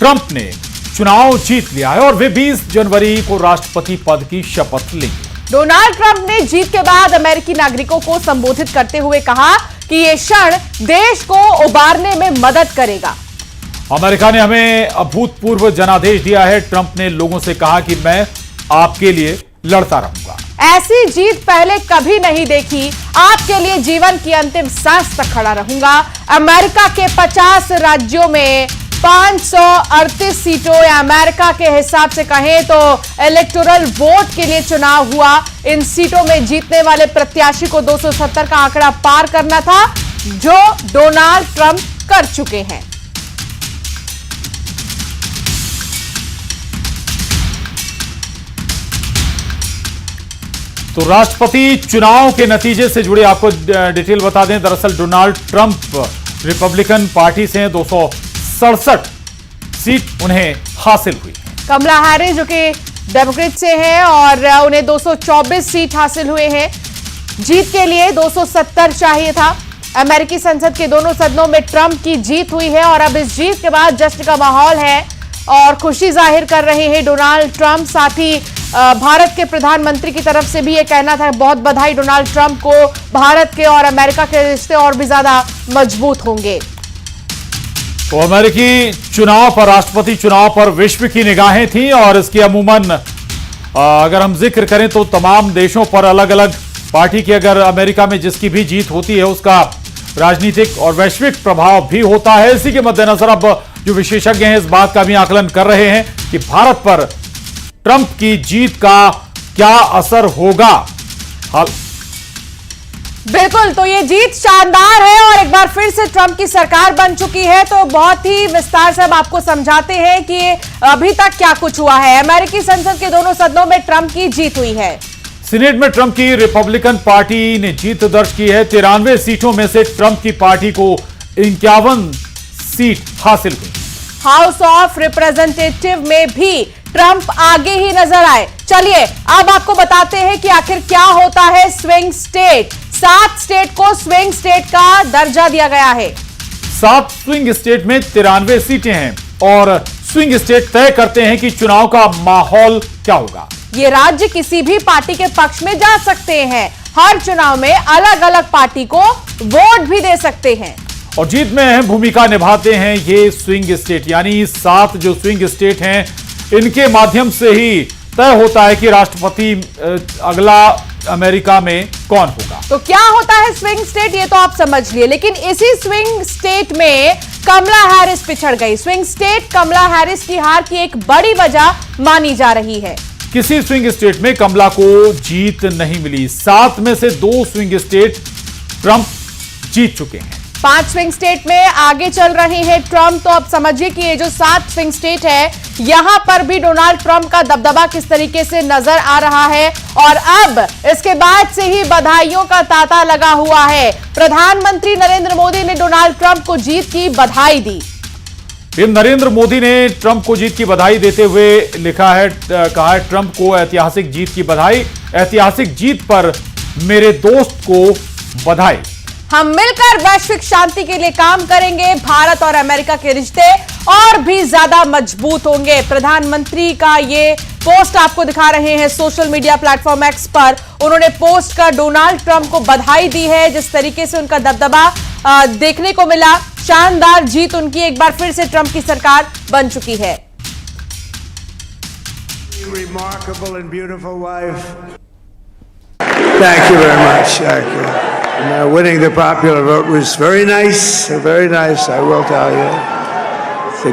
Trump ने चुनाव जीत लिया है और वे 20 जनवरी को राष्ट्रपति पद की शपथ लेंगे। डोनाल्ड ट्रंप ने जीत के बाद अमेरिकी नागरिकों को संबोधित करते हुए कहा कि यह क्षण देश को उबारने में मदद करेगा। अमेरिका ने हमें अभूतपूर्व जनादेश दिया है। ट्रंप ने लोगों से कहा कि मैं आपके लिए लड़ता रहूंगा। ऐसी जीत पहले कभी नहीं देखी। आपके लिए जीवन की अंतिम सांस तक खड़ा रहूंगा। अमेरिका के 50 राज्यों में 538 सीटों या अमेरिका के हिसाब से कहें तो इलेक्टोरल वोट के लिए चुनाव हुआ। इन सीटों में जीतने वाले प्रत्याशी को 270 का आंकड़ा पार करना था, जो डोनाल्ड ट्रंप कर चुके हैं। तो राष्ट्रपति चुनाव के नतीजे से जुड़े आपको डिटेल बता दें। दरअसल डोनाल्ड ट्रंप रिपब्लिकन पार्टी से 267 सीट उन्हें हासिल हुई। कमला हैरिस जो कि डेमोक्रेट से हैं और उन्हें 224 सीट हासिल हुए हैं। जीत के लिए 270 चाहिए था। अमेरिकी संसद के दोनों सदनों में ट्रंप की जीत हुई है और अब इस जीत के बाद जश्न का माहौल है और खुशी जाहिर कर रहे हैं डोनाल्ड ट्रंप। साथ ही भारत के प्रधानमंत्री की तरफ से भी यह कहना था, बहुत बधाई डोनाल्ड ट्रंप को। भारत के और अमेरिका के रिश्ते और भी ज्यादा मजबूत होंगे। तो अमेरिकी चुनाव पर, राष्ट्रपति चुनाव पर विश्व की निगाहें थीं और इसकी अमूमन अगर हम जिक्र करें तो तमाम देशों पर अलग अलग पार्टी की, अगर अमेरिका में जिसकी भी जीत होती है उसका राजनीतिक और वैश्विक प्रभाव भी होता है। इसी के मद्देनजर अब जो विशेषज्ञ हैं इस बात का भी आकलन कर रहे हैं कि भारत पर ट्रंप की जीत का क्या असर होगा। बिल्कुल, तो ये जीत शानदार है और एक बार फिर से ट्रंप की सरकार बन चुकी है। तो बहुत ही विस्तार से हम आपको समझाते हैं कि अभी तक क्या कुछ हुआ है। अमेरिकी संसद के दोनों सदनों में ट्रंप की जीत हुई है। सीनेट में ट्रंप की रिपब्लिकन पार्टी ने जीत दर्ज की है। 93 सीटों में से ट्रंप की पार्टी को 51 सीट हासिल हुई। हाउस ऑफ रिप्रेजेंटेटिव में भी ट्रंप आगे ही नजर आए। चलिए अब आपको बताते हैं कि आखिर क्या होता है स्विंग स्टेट। 7 स्टेट को स्विंग स्टेट का दर्जा दिया गया है। 7 स्विंग स्टेट में 93 सीटें हैं और स्विंग स्टेट तय करते हैं कि चुनाव का माहौल क्या होगा। ये राज्य किसी भी पार्टी के पक्ष में जा सकते हैं। हर चुनाव में अलग अलग पार्टी को वोट भी दे सकते हैं और जीत में अहम भूमिका निभाते हैं ये स्विंग स्टेट। यानी 7 जो स्विंग स्टेट हैं इनके माध्यम से ही तय होता है कि राष्ट्रपति अगला अमेरिका में कौन होगा। तो क्या होता है स्विंग स्टेट ये तो आप समझ लिए, लेकिन इसी स्विंग स्टेट में कमला हैरिस पिछड़ गई। स्विंग स्टेट कमला हैरिस की हार की एक बड़ी वजह मानी जा रही है। किसी स्विंग स्टेट में कमला को जीत नहीं मिली। 7 में से 2 स्विंग स्टेट ट्रंप जीत चुके हैं। 5 स्विंग स्टेट में आगे चल रहे हैं ट्रंप। तो अब समझिए कि ये जो 7 स्विंग स्टेट है यहां पर भी डोनाल्ड ट्रंप का दबदबा किस तरीके से नजर आ रहा है और अब इसके बाद से ही बधाइयों का तांता लगा हुआ है। प्रधानमंत्री नरेंद्र मोदी ने डोनाल्ड ट्रंप को जीत की बधाई दी। नरेंद्र मोदी ने ट्रंप को जीत की बधाई देते हुए लिखा है, कहा है ट्रंप को ऐतिहासिक जीत की बधाई। ऐतिहासिक जीत पर मेरे दोस्त को बधाई। हम मिलकर वैश्विक शांति के लिए काम करेंगे। भारत और अमेरिका के रिश्ते और भी ज्यादा मजबूत होंगे। प्रधानमंत्री का ये पोस्ट आपको दिखा रहे हैं सोशल मीडिया प्लेटफॉर्म एक्स पर। उन्होंने पोस्ट कर डोनाल्ड ट्रंप को बधाई दी है। जिस तरीके से उनका दबदबा देखने को मिला, शानदार जीत उनकी। एक बार फिर से ट्रंप की सरकार बन चुकी है। Remarkable and beautiful wife. Thank you very much. Thank you. And, winning the popular vote was very nice. Very nice, I will tell you. It's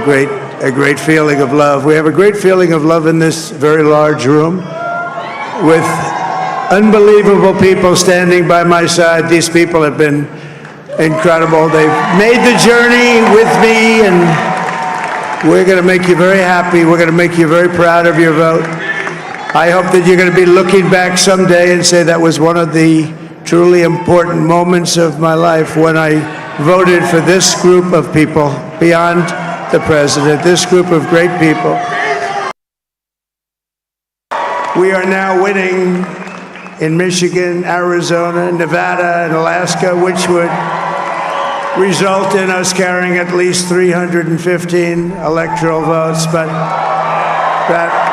a great feeling of love. We have a great feeling of love in this very large room, with unbelievable people standing by my side. These people have been incredible. They've made the journey with me, and we're going to make you very happy. We're going to make you very proud of your vote. I hope that you're going to be looking back someday and say that was one of the truly important moments of my life when I voted for this group of people beyond the president, this group of great people. We are now winning in Michigan, Arizona, Nevada, and Alaska, which result in us carrying at least 315 electoral votes, but that